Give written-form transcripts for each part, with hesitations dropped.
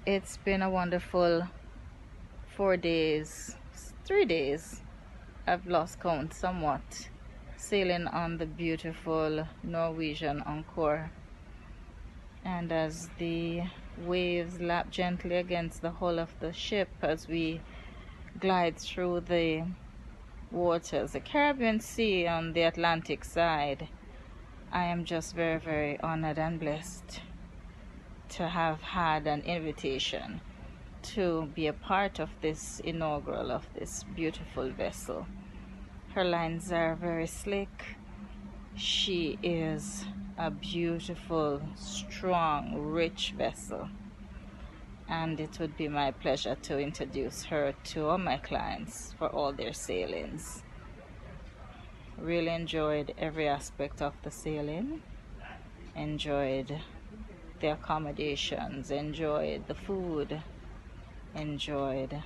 It's been a wonderful 4 days, 3 days. I've lost count somewhat. Sailing on the beautiful Norwegian Encore. And as the waves lap gently against the hull of the ship as we glide through the waters, the Caribbean Sea on the Atlantic side, I am just very, very honored and blessed to have had an invitation to be a part of this inaugural of this beautiful vessel. Her lines are very slick. She is a beautiful, strong, rich vessel, and it would be my pleasure to introduce her to all my clients for all their sailings. Really enjoyed every aspect of the sailing, enjoyed the accommodations, enjoyed the food, enjoyed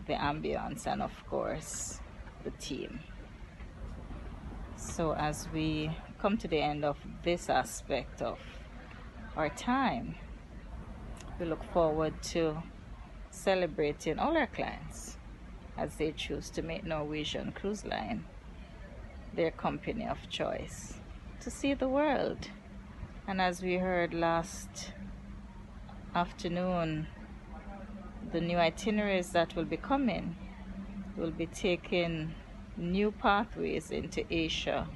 the ambience, and of course the team. So as we come to the end of this aspect of our time, we look forward to celebrating all our clients as they choose to make Norwegian Cruise Line their company of choice to see the world. And as we heard last afternoon, the new itineraries that will be coming will be taking new pathways into Asia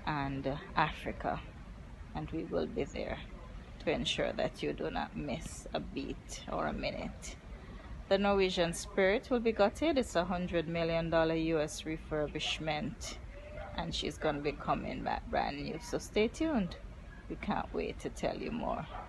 and Africa, and we will be there to ensure that you do not miss a beat or a minute. The Norwegian Spirit will be gutted. It's $100 million US refurbishment, and she's going to be coming back brand new, so stay tuned. We can't wait to tell you more.